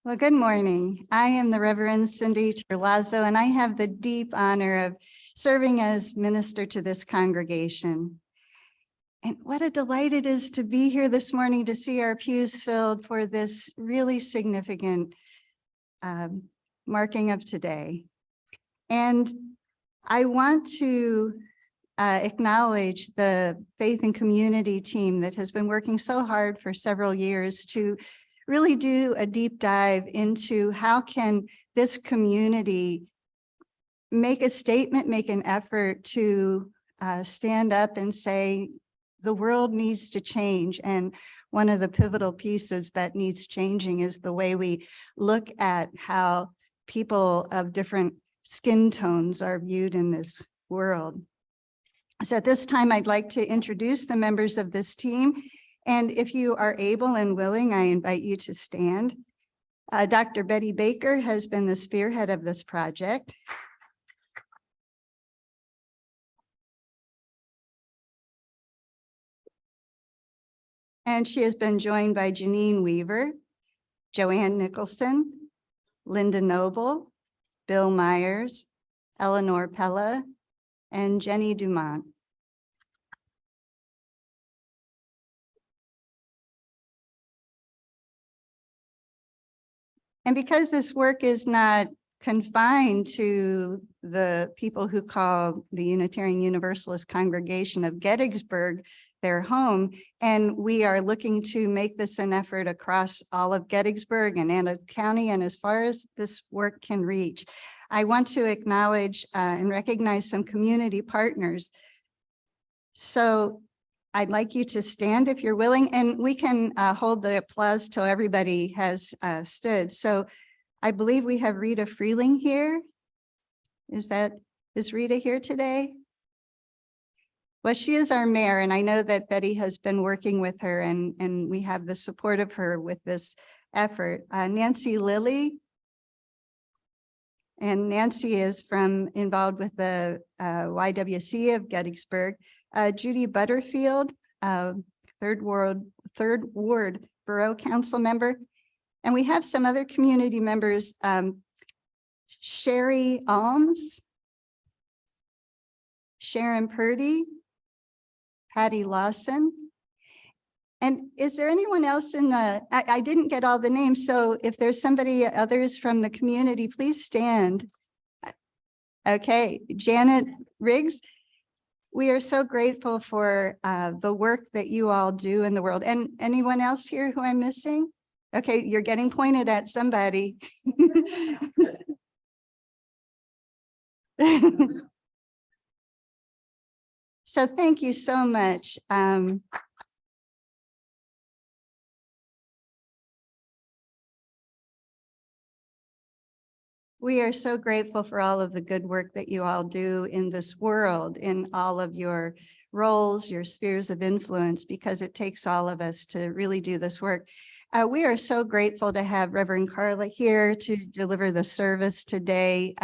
Well, good morning. I am the Reverend Cindy Terlazzo, and I have the deep honor of serving as minister to this congregation. And what a delight it is to be here this morning to see our pews filled for this really significant marking of today. And I want to acknowledge the faith and community team that has been working so hard for several years to really do a deep dive into how can this community make a statement, make an effort to stand up and say, the world needs to change. And one of the pivotal pieces that needs changing is the way we look at how people of different skin tones are viewed in this world. So at this time, I'd like to introduce the members of this team. And if you are able and willing, I invite you to stand. Dr. Betty Baker has been the spearhead of this project. And she has been joined by Janine Weaver, Joanne Nicholson, Linda Noble, Bill Myers, Eleanor Pella, and Jenny Dumont. And because this work is not confined to the people who call the Unitarian Universalist Congregation of Gettysburg their home, and we are looking to make this an effort across all of Gettysburg and Anna County and as far as this work can reach, I want to acknowledge and recognize some community partners. So I'd like you to stand if you're willing, and we can hold the applause till everybody has stood. So I believe we have Rita Freeling here. Is Rita here today? Well, she is our mayor, and I know that Betty has been working with her, and we have the support of her with this effort. Nancy Lilly. And Nancy is involved with the YWC of Gettysburg. Judy Butterfield, Third Ward Borough Council member. And we have some other community members, Sherry Alms, Sharon Purdy, Patty Lawson. And is there anyone else in the, I didn't get all the names, so if there's others from the community, please stand. Okay, Janet Riggs. We are so grateful for the work that you all do in the world. And anyone else here who I'm missing? Okay, you're getting pointed at somebody. So thank you so much. We are so grateful for all of the good work that you all do in this world, in all of your roles, your spheres of influence, because it takes all of us to really do this work. We are so grateful to have Reverend Carla here to deliver the service today.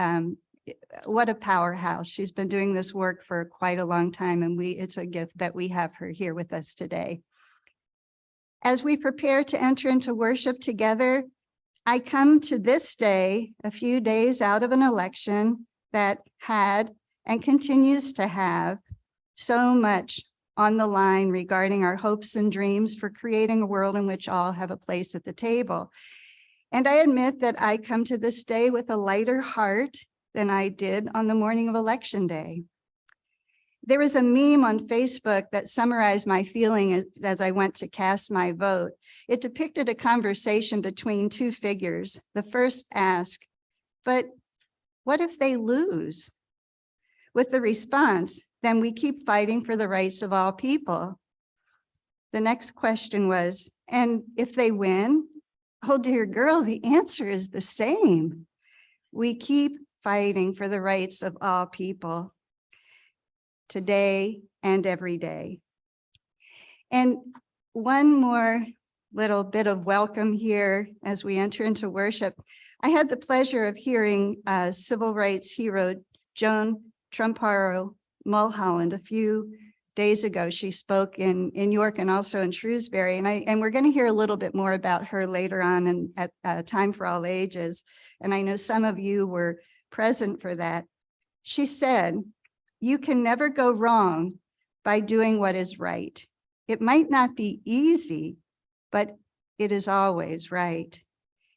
What a powerhouse. She's been doing this work for quite a long time, and it's a gift that we have her here with us today. As we prepare to enter into worship together, I come to this day, a few days out of an election that had and continues to have so much on the line regarding our hopes and dreams for creating a world in which all have a place at the table. And I admit that I come to this day with a lighter heart than I did on the morning of election day. There was a meme on Facebook that summarized my feeling as I went to cast my vote. It depicted a conversation between two figures. The first asked, but what if they lose? With the response, then we keep fighting for the rights of all people. The next question was, and if they win? Oh dear girl, the answer is the same. We keep fighting for the rights of all people, today and every day. And one more little bit of welcome here as we enter into worship. I had the pleasure of hearing civil rights hero Joan Trumparo Mulholland a few days ago. She spoke in York and also in Shrewsbury. And we're going to hear a little bit more about her later on and at Time for All Ages. And I know some of you were present for that. She said, "You can never go wrong by doing what is right. It might not be easy, but it is always right.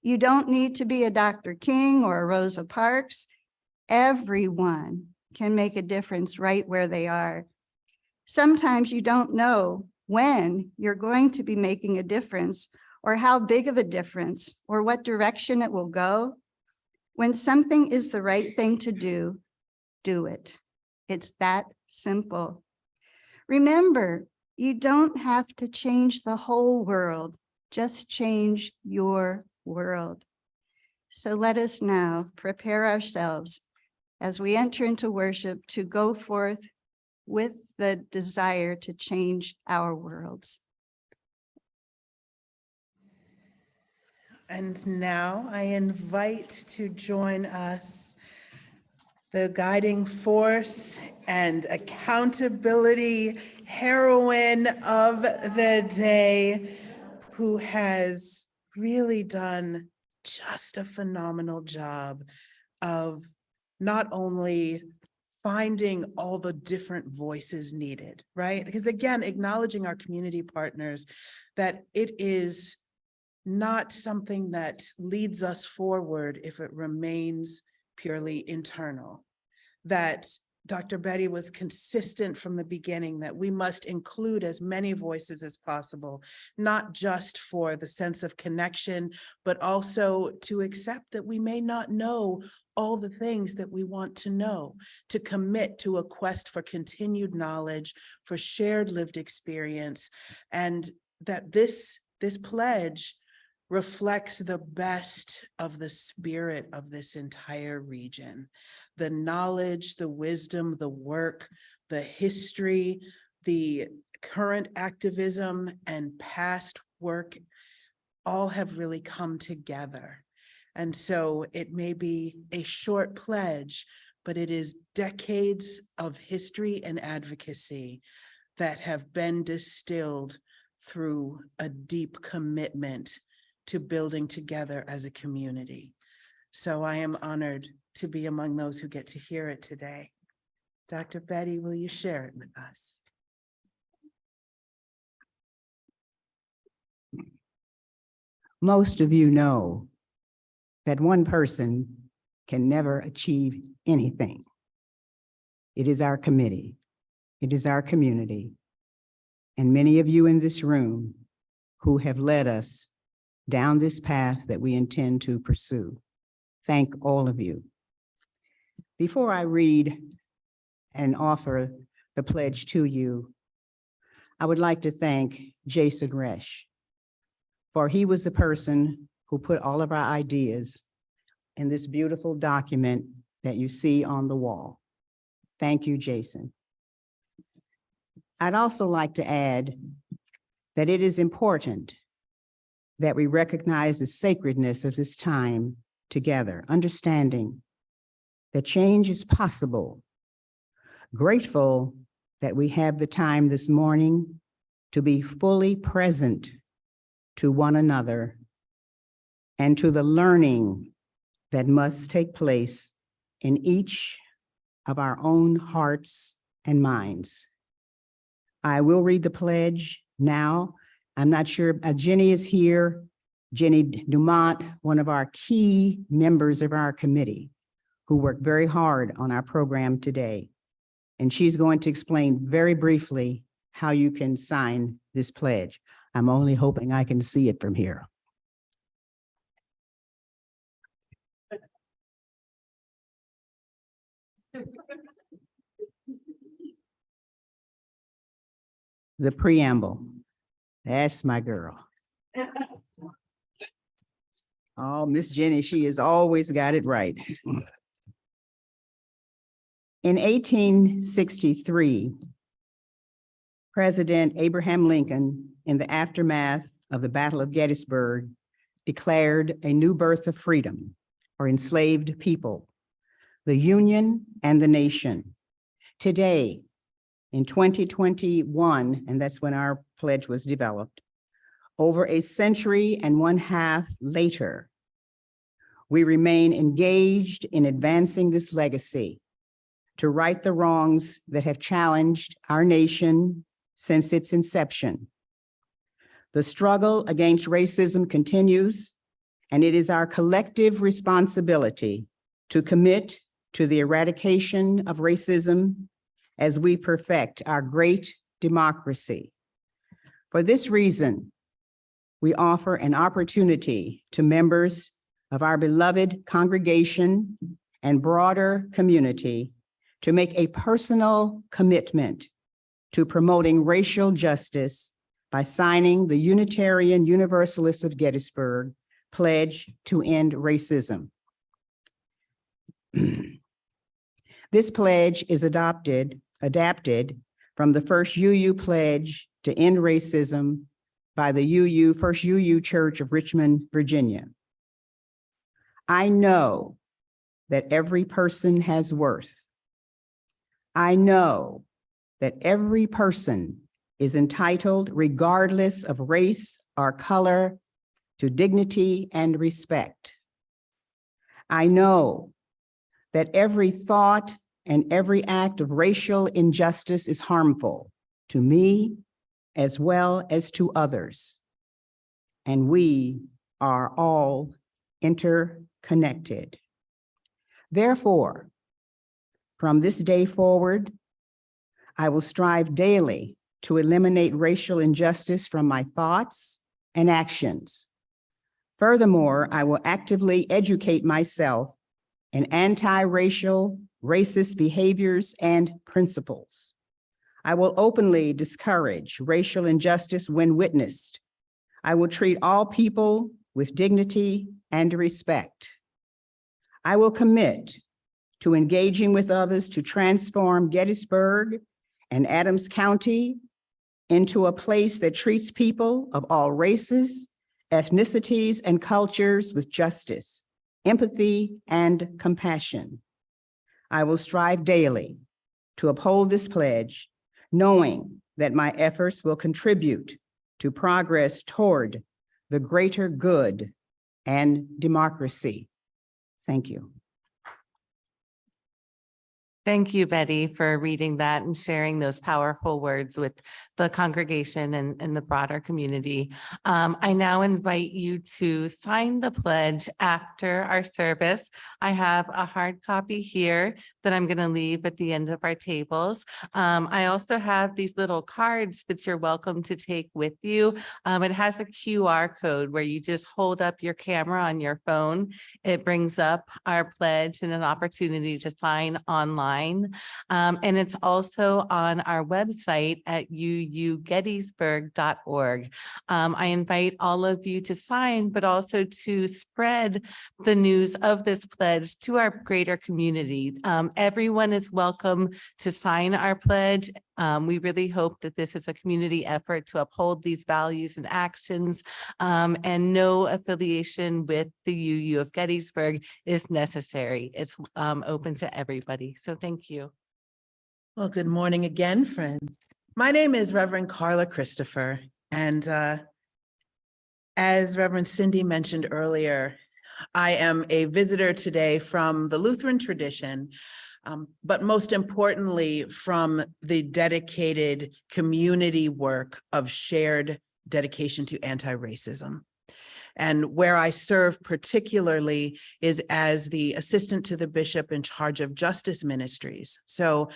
You don't need to be a Dr. King or a Rosa Parks. Everyone can make a difference right where they are. Sometimes you don't know when you're going to be making a difference or how big of a difference or what direction it will go. When something is the right thing to do, do it. It's that simple. Remember, you don't have to change the whole world, just change your world." So let us now prepare ourselves as we enter into worship to go forth with the desire to change our worlds. And now I invite to join us the guiding force and accountability heroine of the day, who has really done just a phenomenal job of not only finding all the different voices needed, right? Because again, acknowledging our community partners, that it is not something that leads us forward if it remains purely internal. That Dr. Betty was consistent from the beginning that we must include as many voices as possible, not just for the sense of connection, but also to accept that we may not know all the things that we want to know, to commit to a quest for continued knowledge, for shared lived experience, and that this pledge reflects the best of the spirit of this entire region. The knowledge, the wisdom, the work, the history, the current activism and past work all have really come together. And so it may be a short pledge, but it is decades of history and advocacy that have been distilled through a deep commitment to building together as a community. So I am honored to be among those who get to hear it today. Dr. Betty, will you share it with us? Most of you know that one person can never achieve anything. It is our committee. It is our community. And many of you in this room who have led us down this path that we intend to pursue. Thank all of you. Before I read and offer the pledge to you, I would like to thank Jason Resch, for he was the person who put all of our ideas in this beautiful document that you see on the wall. Thank you, Jason. I'd also like to add that it is important that we recognize the sacredness of this time together, understanding that change is possible. Grateful that we have the time this morning to be fully present to one another and to the learning that must take place in each of our own hearts and minds. I will read the pledge now. I'm not sure, Jenny is here. Jenny Dumont, one of our key members of our committee, who worked very hard on our program today. And she's going to explain very briefly how you can sign this pledge. I'm only hoping I can see it from here. The preamble. That's my girl. Oh, Miss Jenny, she has always got it right. In 1863, President Abraham Lincoln, in the aftermath of the Battle of Gettysburg, declared a new birth of freedom for enslaved people, the Union and the nation. Today, in 2021, and that's when our pledge was developed, over a century and one half later, we remain engaged in advancing this legacy to right the wrongs that have challenged our nation since its inception. The struggle against racism continues, and it is our collective responsibility to commit to the eradication of racism as we perfect our great democracy. For this reason, we offer an opportunity to members of our beloved congregation and broader community to make a personal commitment to promoting racial justice by signing the Unitarian Universalists of Gettysburg Pledge to End Racism. This pledge is adapted from the first UU pledge to end racism by the First UU Church of Richmond, Virginia. I know that every person has worth. I know that every person is entitled, regardless of race or color, to dignity and respect. I know that every thought and every act of racial injustice is harmful to me as well as to others. And we are all interconnected. Therefore, from this day forward, I will strive daily to eliminate racial injustice from my thoughts and actions. Furthermore, I will actively educate myself in anti-racial, racist behaviors and principles. I will openly discourage racial injustice when witnessed. I will treat all people with dignity and respect. I will commit to engaging with others to transform Gettysburg and Adams County into a place that treats people of all races, ethnicities, and cultures with justice, empathy, and compassion. I will strive daily to uphold this pledge, knowing that my efforts will contribute to progress toward the greater good and democracy. Thank you. Thank you, Betty, for reading that and sharing those powerful words with the congregation and the broader community. I now invite you to sign the pledge after our service. I have a hard copy here that I'm going to leave at the end of our tables. I also have these little cards that you're welcome to take with you. It has a QR code where you just hold up your camera on your phone. It brings up our pledge and an opportunity to sign online. And it's also on our website at uugettysburg.org. I invite all of you to sign, but also to spread the news of this pledge to our greater community. Everyone is welcome to sign our pledge. We really hope that this is a community effort to uphold these values and actions, and no affiliation with the UU of Gettysburg is necessary. It's open to everybody. So thank you. Well, good morning again, friends. My name is Reverend Carla Christopher, and as Reverend Cindy mentioned earlier, I am a visitor today from the Lutheran tradition, but most importantly, from the dedicated community work of shared dedication to anti-racism. And where I serve particularly is as the assistant to the bishop in charge of Justice Ministries. So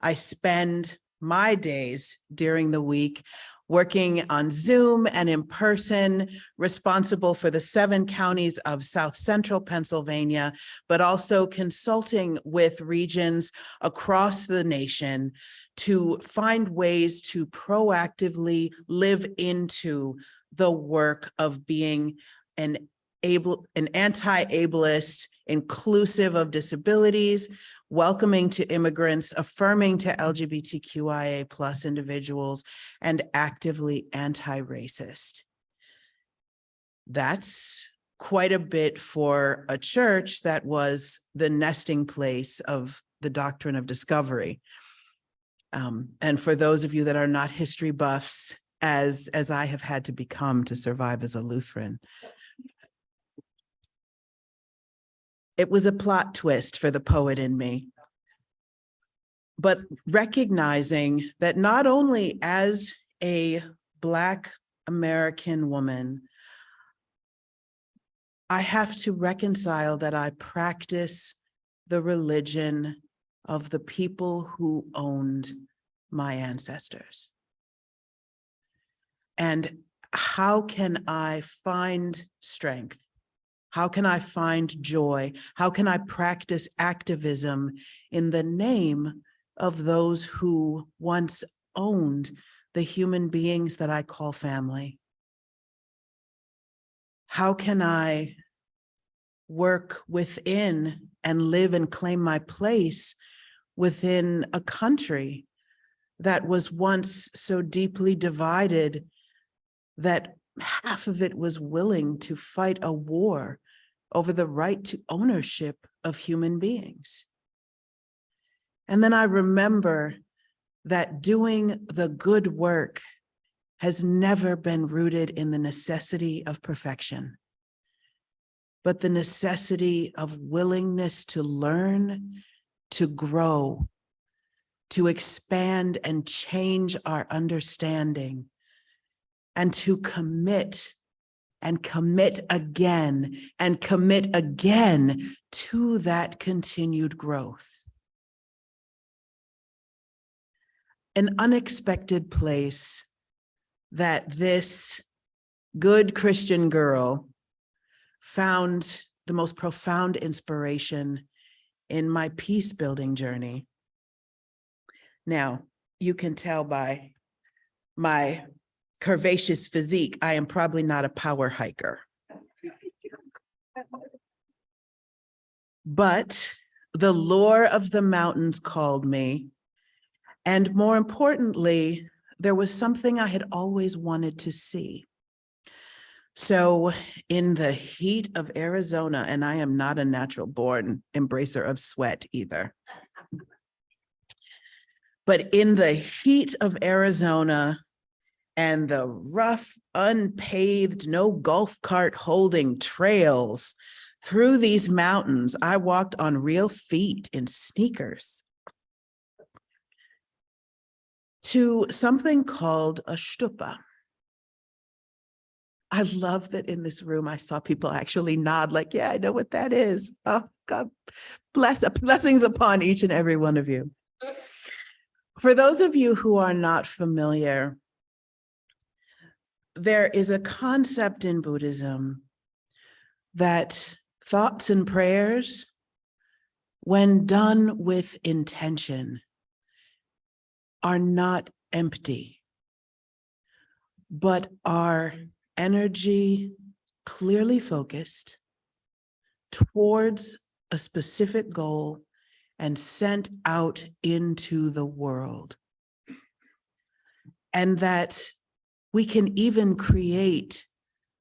I spend my days during the week working on Zoom and in person, responsible for the 7 counties of South Central Pennsylvania, but also consulting with regions across the nation to find ways to proactively live into the work of being an anti-ableist, inclusive of disabilities, welcoming to immigrants, affirming to LGBTQIA plus individuals, and actively anti-racist. That's quite a bit for a church that was the nesting place of the doctrine of discovery. And for those of you that are not history buffs, as I have had to become to survive as a Lutheran, it was a plot twist for the poet in me. But recognizing that not only as a Black American woman, I have to reconcile that I practice the religion of the people who owned my ancestors. And how can I find strength? How can I find joy? How can I practice activism in the name of those who once owned the human beings that I call family? How can I work within and live and claim my place within a country that was once so deeply divided that half of it was willing to fight a war over the right to ownership of human beings? And then I remember that doing the good work has never been rooted in the necessity of perfection, but the necessity of willingness to learn, to grow, to expand and change our understanding, and to commit and commit again and commit again to that continued growth. An unexpected place that this good Christian girl found the most profound inspiration in my peace building journey. Now, you can tell by my curvaceous physique, I am probably not a power hiker. But the lure of the mountains called me. And more importantly, there was something I had always wanted to see. So in the heat of Arizona, and I am not a natural born embracer of sweat either, but in the heat of Arizona and the rough, unpaved, no golf cart holding trails through these mountains, I walked on real feet in sneakers to something called a stupa. I love that in this room, I saw people actually nod like, yeah, I know what that is. Oh, God blessings upon each and every one of you. For those of you who are not familiar, there is a concept in Buddhism that thoughts and prayers, when done with intention, are not empty, but are energy clearly focused towards a specific goal and sent out into the world. And that we can even create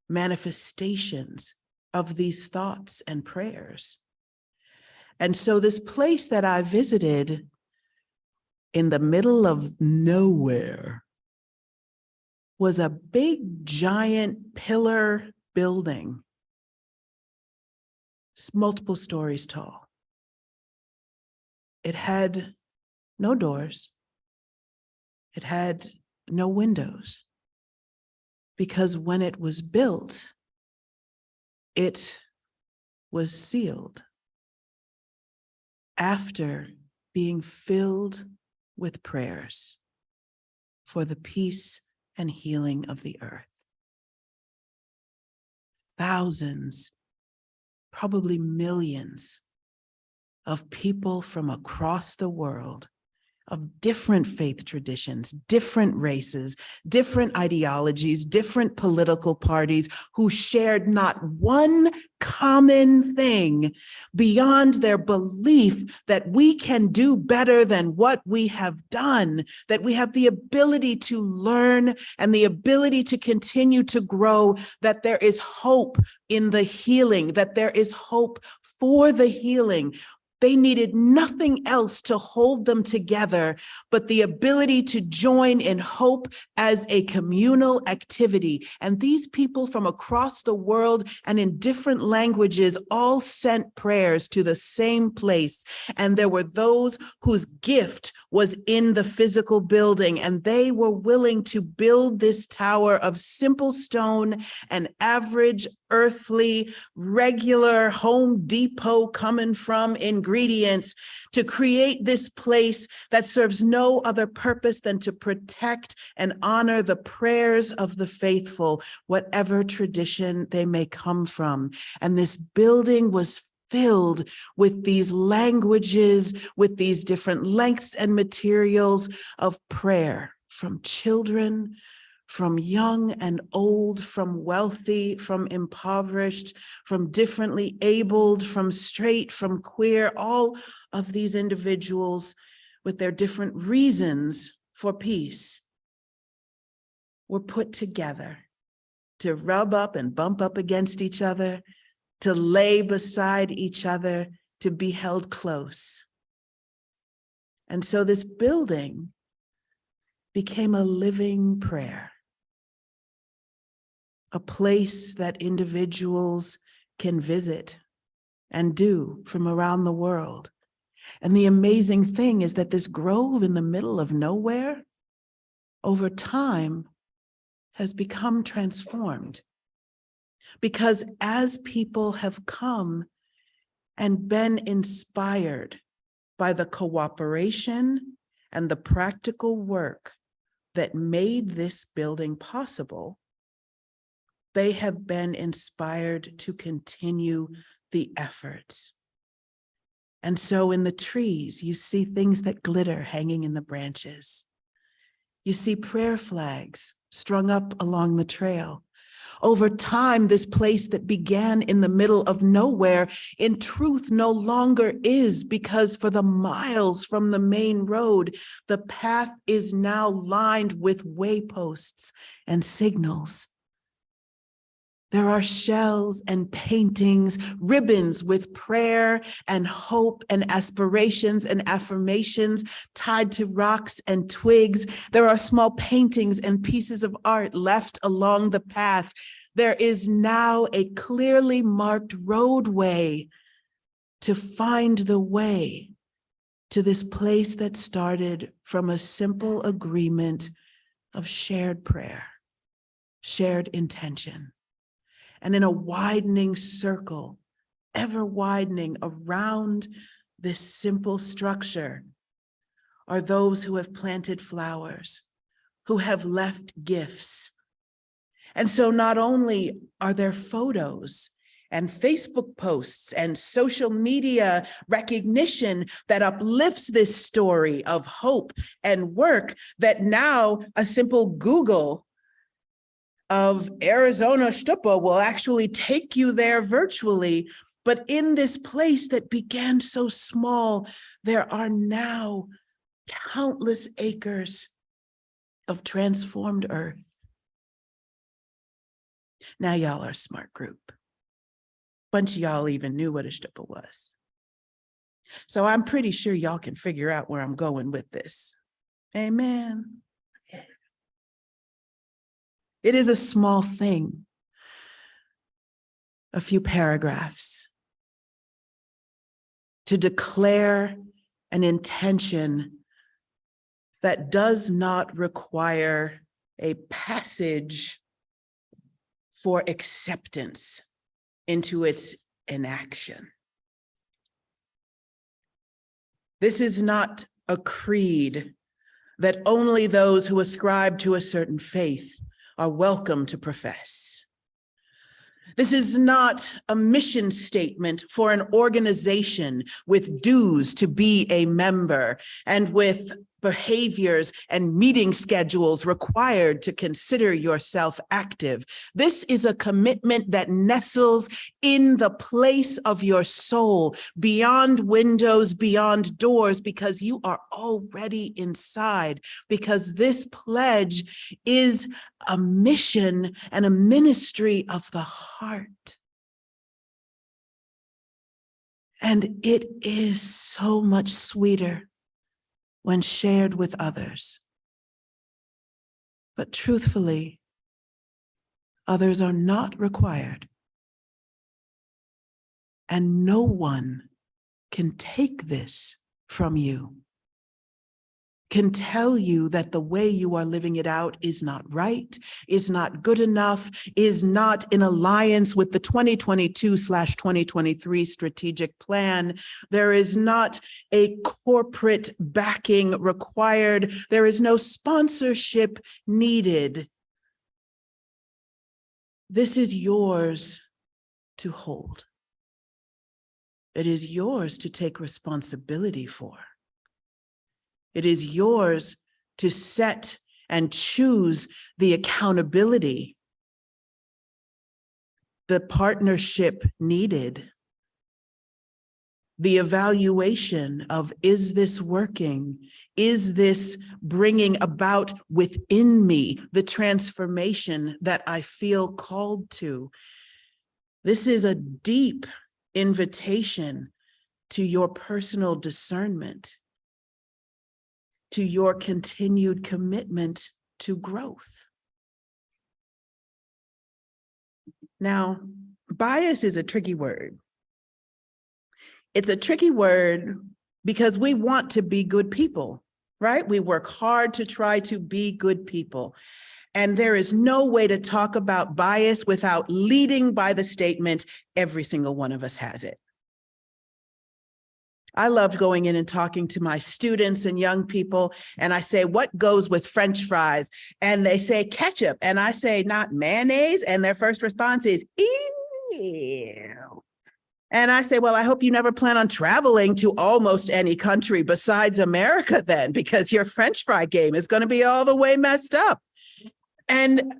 manifestations of these thoughts and prayers. And so this place that I visited in the middle of nowhere was a big, giant pillar building, multiple stories tall. It had no doors. It had no windows, because when it was built, it was sealed after being filled with prayers for the peace and healing of the earth. Thousands, probably millions of people from across the world, of different faith traditions, different races, different ideologies, different political parties, who shared not one common thing beyond their belief that we can do better than what we have done, that we have the ability to learn and the ability to continue to grow, that there is hope in the healing, that there is hope for the healing. They needed nothing else to hold them together but the ability to join in hope as a communal activity. And these people from across the world and in different languages all sent prayers to the same place. And there were those whose gift was in the physical building, and they were willing to build this tower of simple stone and average, earthly, regular Home Depot coming from ingredients to create this place that serves no other purpose than to protect and honor the prayers of the faithful, whatever tradition they may come from. And this building was filled with these languages, with these different lengths and materials of prayer, from children, from young and old, from wealthy, from impoverished, from differently abled, from straight, from queer. All of these individuals with their different reasons for peace were put together to rub up and bump up against each other, to lay beside each other, to be held close. And so this building became a living prayer, a place that individuals can visit and do from around the world. And the amazing thing is that this grove in the middle of nowhere, over time, has become transformed. Because as people have come and been inspired by the cooperation and the practical work that made this building possible, they have been inspired to continue the efforts. And so in the trees, you see things that glitter hanging in the branches. You see prayer flags strung up along the trail. Over time, this place that began in the middle of nowhere, in truth, no longer is, because for the miles from the main road, the path is now lined with wayposts and signals. There are shells and paintings, ribbons with prayer and hope and aspirations and affirmations tied to rocks and twigs. There are small paintings and pieces of art left along the path. There is now a clearly marked roadway to find the way to this place that started from a simple agreement of shared prayer, shared intention. And in a widening circle, ever widening around this simple structure, are those who have planted flowers, who have left gifts. And so not only are there photos and Facebook posts and social media recognition that uplifts this story of hope and work, that now a simple Google of Arizona Stupa will actually take you there virtually. But in this place that began so small, there are now countless acres of transformed earth. Now y'all are a smart group. Bunch of y'all even knew what a stupa was. So I'm pretty sure y'all can figure out where I'm going with this. Amen. It is a small thing, a few paragraphs, to declare an intention that does not require a passage for acceptance into its inaction. This is not a creed that only those who ascribe to a certain faith are welcome to profess. This is not a mission statement for an organization with dues to be a member and with behaviors and meeting schedules required to consider yourself active. This is a commitment that nestles in the place of your soul, beyond windows, beyond doors, because you are already inside, because this pledge is a mission and a ministry of the heart. And it is so much sweeter when shared with others. But truthfully, others are not required. And no one can take this from you, can tell you that the way you are living it out is not right, is not good enough, is not in alliance with the 2022/2023 strategic plan. There is not a corporate backing required. There is no sponsorship needed. This is yours to hold. It is yours to take responsibility for. It is yours to set and choose the accountability, the partnership needed, the evaluation of, is this working? Is this bringing about within me the transformation that I feel called to? This is a deep invitation to your personal discernment, to your continued commitment to growth. Now, bias is a tricky word. It's a tricky word because we want to be good people, right? We work hard to try to be good people. And there is no way to talk about bias without leading by the statement, every single one of us has it. I loved going in and talking to my students and young people, and I say, what goes with French fries? And they say ketchup, and I say, not mayonnaise, and their first response is, ew. And I say, well, I hope you never plan on traveling to almost any country besides America then, because your French fry game is going to be all the way messed up. And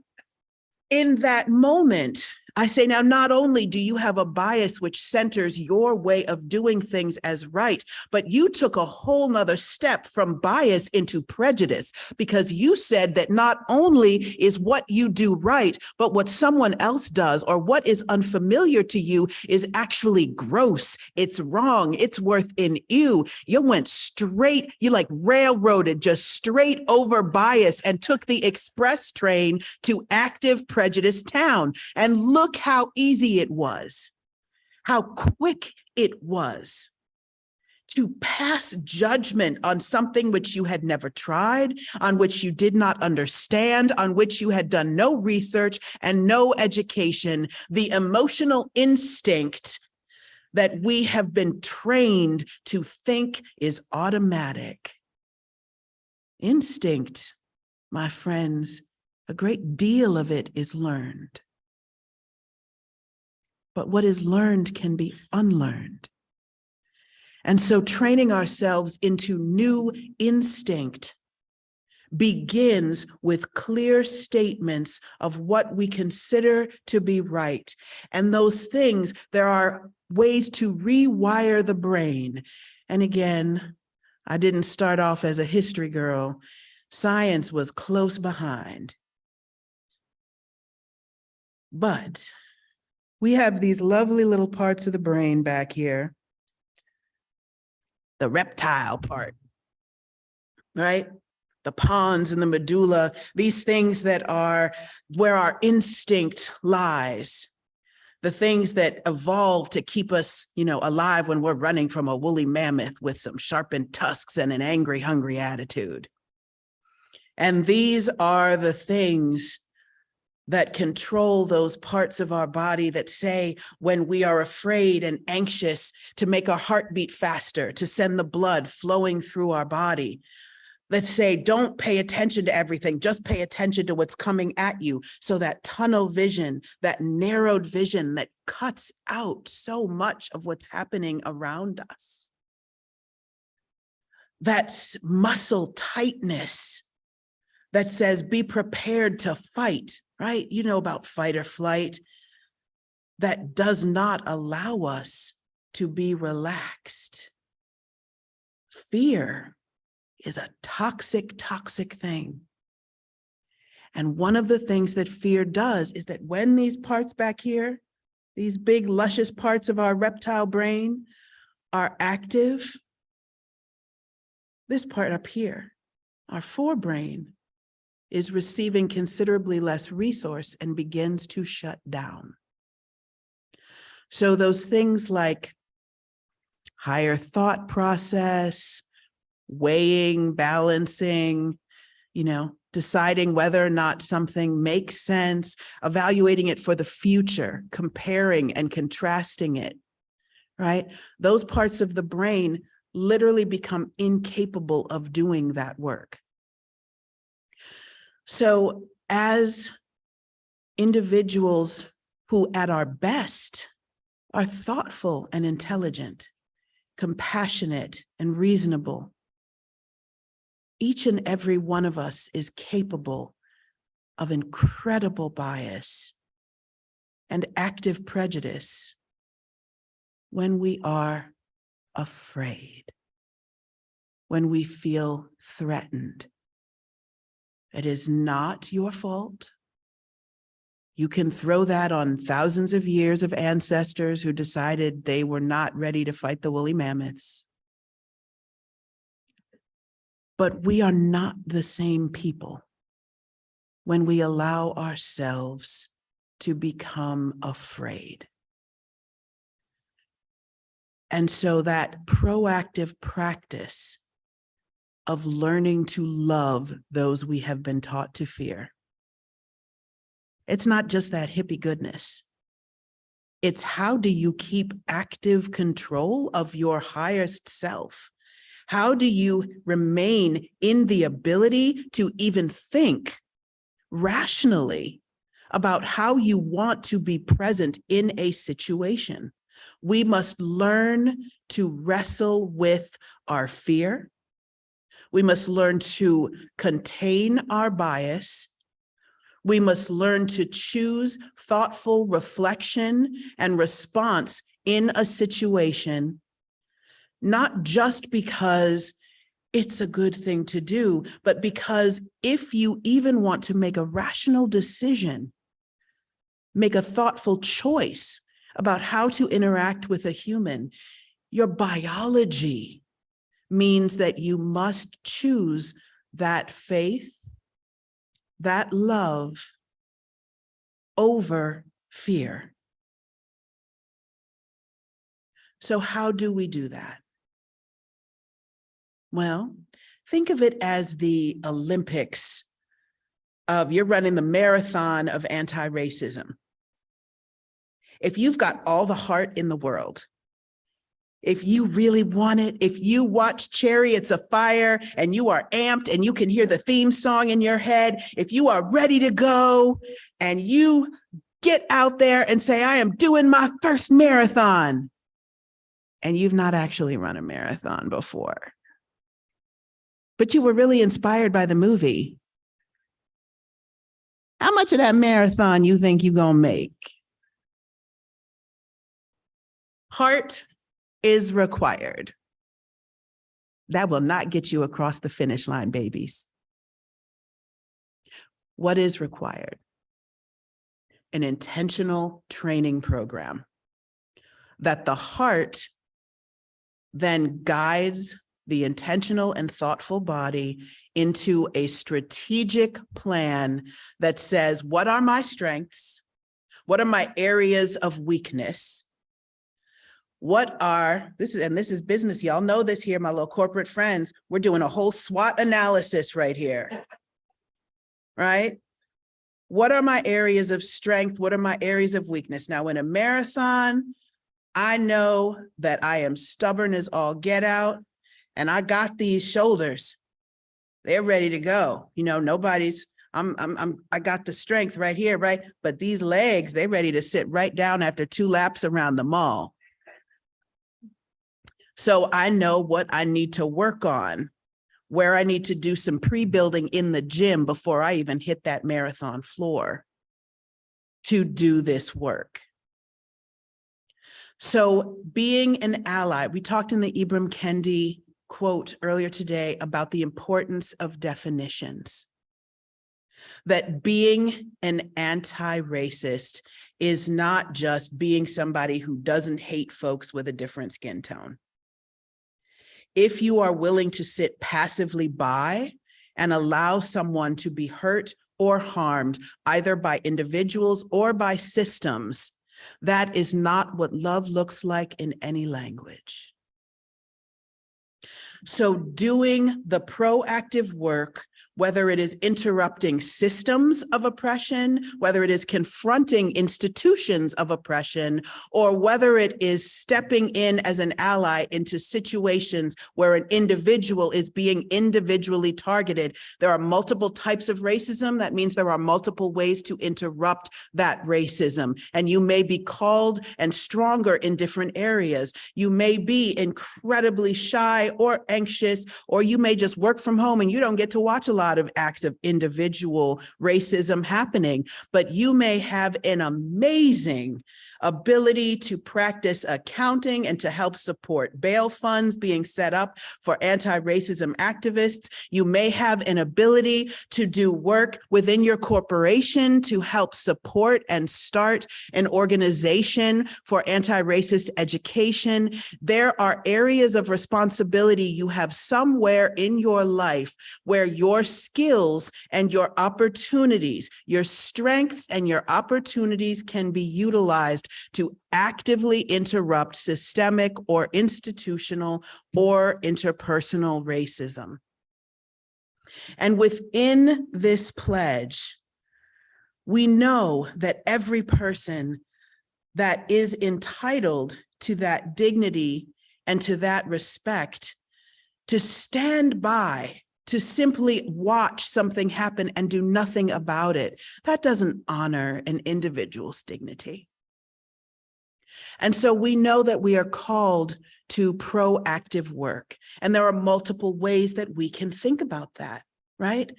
in that moment, I say, now, not only do you have a bias which centers your way of doing things as right, but you took a whole nother step from bias into prejudice, because you said that not only is what you do right, but what someone else does or what is unfamiliar to you is actually gross. It's wrong. It's worth in you. You went straight, you like railroaded just straight over bias and took the express train to active prejudice town. And look how easy it was, how quick it was to pass judgment on something which you had never tried, on which you did not understand, on which you had done no research and no education. The emotional instinct that we have been trained to think is automatic. Instinct, my friends, a great deal of it is learned. But what is learned can be unlearned. And so training ourselves into new instinct begins with clear statements of what we consider to be right. And those things, there are ways to rewire the brain. And again, I didn't start off as a history girl. Science was close behind. But we have these lovely little parts of the brain back here. The reptile part, right? The pons and the medulla, these things that are where our instinct lies. The things that evolve to keep us, alive when we're running from a woolly mammoth with some sharpened tusks and an angry, hungry attitude. And these are the things that control those parts of our body that say when we are afraid and anxious to make our heart beat faster, to send the blood flowing through our body, that say, don't pay attention to everything, just pay attention to what's coming at you. So that tunnel vision, that narrowed vision that cuts out so much of what's happening around us. That's muscle tightness that says, be prepared to fight. Right? You know about fight or flight. That does not allow us to be relaxed. Fear is a toxic, toxic thing. And one of the things that fear does is that when these parts back here, these big luscious parts of our reptile brain Our active, this part up here, our forebrain, is receiving considerably less resource and begins to shut down. So those things like higher thought process, weighing, balancing, deciding whether or not something makes sense, evaluating it for the future, comparing and contrasting it, right? Those parts of the brain literally become incapable of doing that work. So as individuals who at our best are thoughtful and intelligent, compassionate and reasonable, each and every one of us is capable of incredible bias and active prejudice when we are afraid, when we feel threatened. It is not your fault. You can throw that on thousands of years of ancestors who decided they were not ready to fight the woolly mammoths. But we are not the same people when we allow ourselves to become afraid. And so that proactive practice of learning to love those we have been taught to fear, it's not just that hippie goodness. It's how do you keep active control of your highest self? How do you remain in the ability to even think rationally about how you want to be present in a situation? We must learn to wrestle with our fear. We must learn to contain our bias. We must learn to choose thoughtful reflection and response in a situation, not just because it's a good thing to do, but because if you even want to make a rational decision, make a thoughtful choice about how to interact with a human, your biology means that you must choose that faith, that love over fear. So how do we do that? Well, think of it as the Olympics of you're running the marathon of anti-racism. If you've got all the heart in the world, if you really want it, if you watch Chariots of Fire and you are amped and you can hear the theme song in your head, if you are ready to go and you get out there and say, I am doing my first marathon, and you've not actually run a marathon before, but you were really inspired by the movie, how much of that marathon you think you're gonna make? Heart is required. That will not get you across the finish line, babies. What is required? An intentional training program that the heart then guides the intentional and thoughtful body into a strategic plan that says, what are my strengths? What are my areas of weakness? What are, this is business, y'all know this here, my little corporate friends, we're doing a whole SWOT analysis right here, right? What are my areas of strength? What are my areas of weakness? Now, in a marathon, I know that I am stubborn as all get out, and I got these shoulders. They're ready to go. I got the strength right here, right? But these legs, they're ready to sit right down after 2 laps around the mall. So I know what I need to work on, where I need to do some pre-building in the gym before I even hit that marathon floor to do this work. So being an ally, we talked in the Ibram Kendi quote earlier today about the importance of definitions. That being an anti-racist is not just being somebody who doesn't hate folks with a different skin tone. if you are willing to sit passively by and allow someone to be hurt or harmed, either by individuals or by systems, that is not what love looks like in any language. So doing the proactive work, whether it is interrupting systems of oppression, whether it is confronting institutions of oppression, or whether it is stepping in as an ally into situations where an individual is being individually targeted. There are multiple types of racism. That means there are multiple ways to interrupt that racism. And you may be called and stronger in different areas. You may be incredibly shy or anxious, or you may just work from home and you don't get to watch a lot of acts of individual racism happening, but you may have an amazing ability to practice accounting and to help support bail funds being set up for anti-racism activists. You may have an ability to do work within your corporation to help support and start an organization for anti-racist education. There are areas of responsibility you have somewhere in your life where your skills and your opportunities, your strengths and your opportunities can be utilized to actively interrupt systemic or institutional or interpersonal racism. And within this pledge, we know that every person that is entitled to that dignity and to that respect, to stand by, to simply watch something happen and do nothing about it, that doesn't honor an individual's dignity. And so we know that we are called to proactive work. And there are multiple ways that we can think about that, right?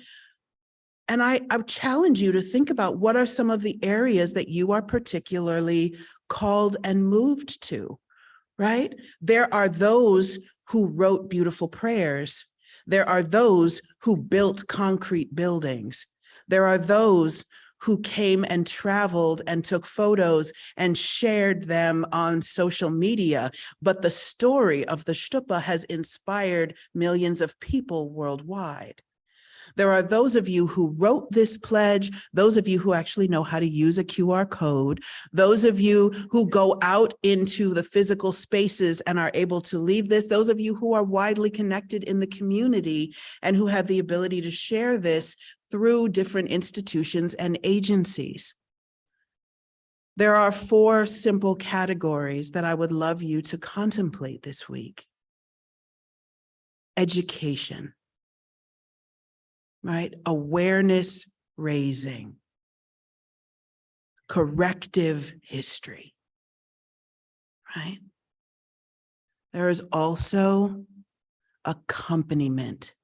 And I challenge you to think about what are some of the areas that you are particularly called and moved to, right? There are those who wrote beautiful prayers. There are those who built concrete buildings. There are those who came and traveled and took photos and shared them on social media. But the story of the Stupa has inspired millions of people worldwide. There are those of you who wrote this pledge, those of you who actually know how to use a QR code, those of you who go out into the physical spaces and are able to leave this, those of you who are widely connected in the community and who have the ability to share this through different institutions and agencies. There are 4 simple categories that I would love you to contemplate this week. Education. Right? Awareness raising, corrective history, right? There is also accompaniment,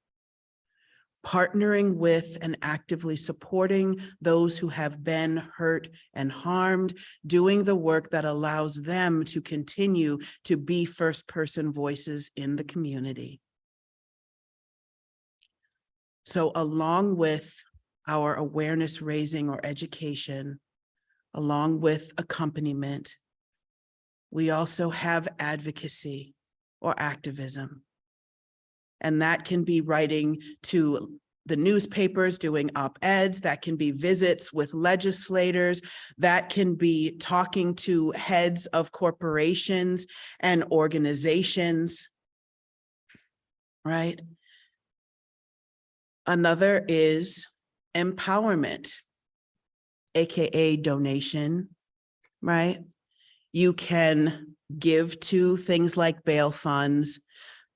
partnering with and actively supporting those who have been hurt and harmed, doing the work that allows them to continue to be first-person voices in the community. So along with our awareness raising or education, along with accompaniment, we also have advocacy or activism. And that can be writing to the newspapers, doing op-eds, that can be visits with legislators, that can be talking to heads of corporations and organizations, right? Another is empowerment, AKA donation, right? You can give to things like bail funds,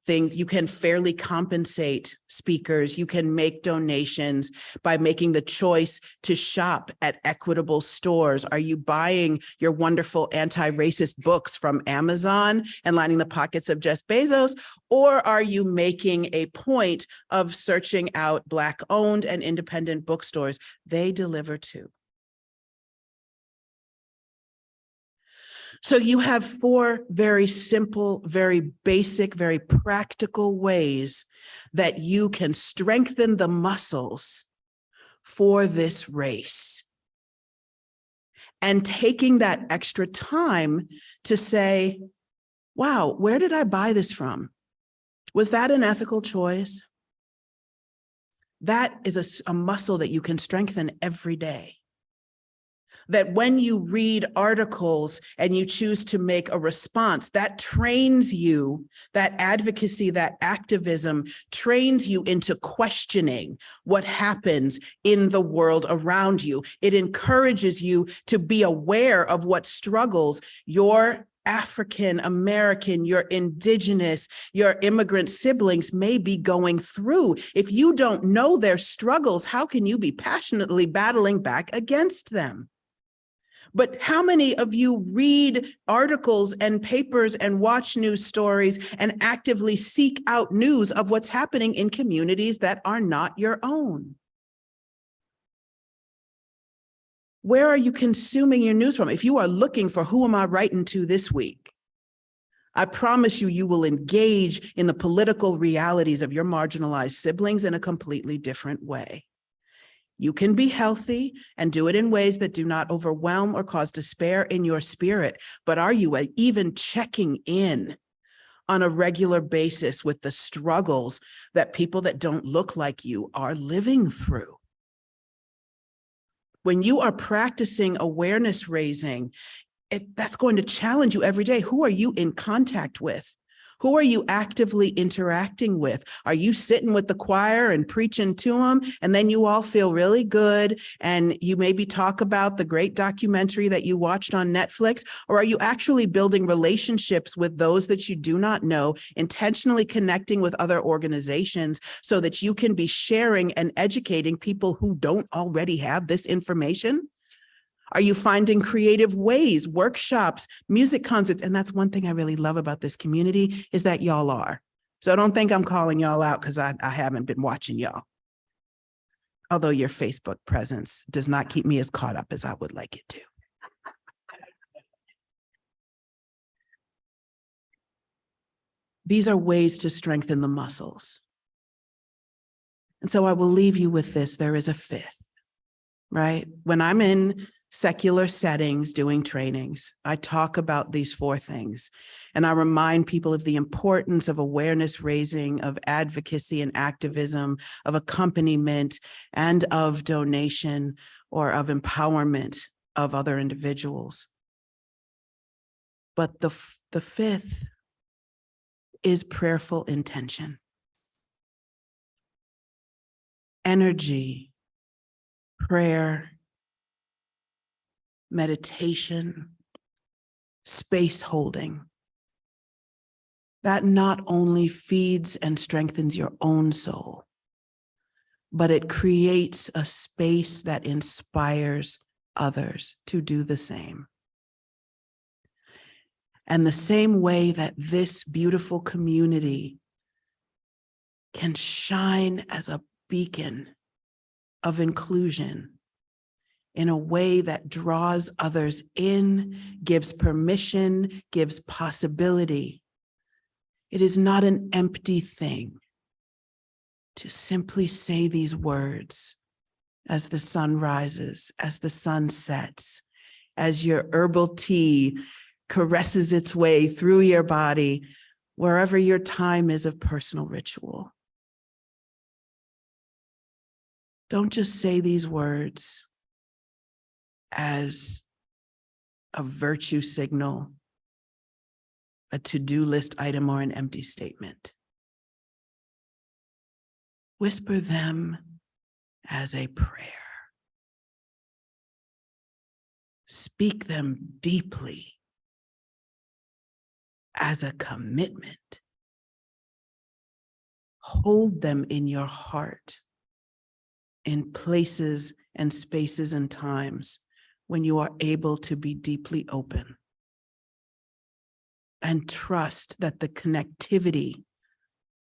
you can fairly compensate speakers, you can make donations by making the choice to shop at equitable stores. Are you buying your wonderful anti-racist books from Amazon and lining the pockets of Jeff Bezos? Or are you making a point of searching out Black-owned and independent bookstores? They deliver too. So you have 4 very simple, very basic, very practical ways that you can strengthen the muscles for this race. And taking that extra time to say, wow, where did I buy this from? Was that an ethical choice? That is a muscle that you can strengthen every day. That when you read articles and you choose to make a response, that trains you, that advocacy, that activism trains you into questioning what happens in the world around you. It encourages you to be aware of what struggles your African American, your indigenous, your immigrant siblings may be going through. If you don't know their struggles, how can you be passionately battling back against them? But how many of you read articles and papers and watch news stories and actively seek out news of what's happening in communities that are not your own? Where are you consuming your news from? If you are looking for who am I writing to this week, I promise you, you will engage in the political realities of your marginalized siblings in a completely different way. You can be healthy and do it in ways that do not overwhelm or cause despair in your spirit, but are you even checking in on a regular basis with the struggles that people that don't look like you are living through? When you are practicing awareness raising, that's going to challenge you every day. Who are you in contact with? Who are you actively interacting with? Are you sitting with the choir and preaching to them, and then you all feel really good and you maybe talk about the great documentary that you watched on Netflix? Or are you actually building relationships with those that you do not know, intentionally connecting with other organizations so that you can be sharing and educating people who don't already have this information? Are you finding creative ways, workshops, music concerts? And that's one thing I really love about this community is that y'all are. So don't think I'm calling y'all out because I haven't been watching y'all. Although your Facebook presence does not keep me as caught up as I would like it to. These are ways to strengthen the muscles. And so I will leave you with this. There is a fifth, right? When I'm in secular settings doing trainings, I talk about these four things. And I remind people of the importance of awareness raising, of advocacy and activism, of accompaniment, and of donation or of empowerment of other individuals. But the fifth is prayerful intention. Energy, prayer, meditation, space holding, that not only feeds and strengthens your own soul, but it creates a space that inspires others to do the same. And the same way that this beautiful community can shine as a beacon of inclusion in a way that draws others in, gives permission, gives possibility. It is not an empty thing to simply say these words as the sun rises, as the sun sets, as your herbal tea caresses its way through your body, wherever your time is of personal ritual. Don't just say these words as a virtue signal, a to-do list item, or an empty statement. Whisper them as a prayer. Speak them deeply as a commitment. Hold them in your heart in places and spaces and times when you are able to be deeply open. And trust that the connectivity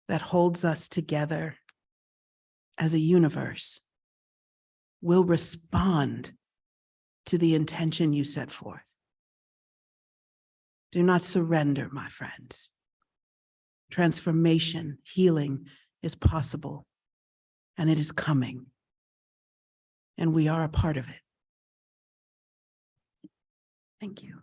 that holds us together as a universe will respond to the intention you set forth. Do not surrender, my friends. Transformation, healing is possible, and it is coming. And we are a part of it. Thank you.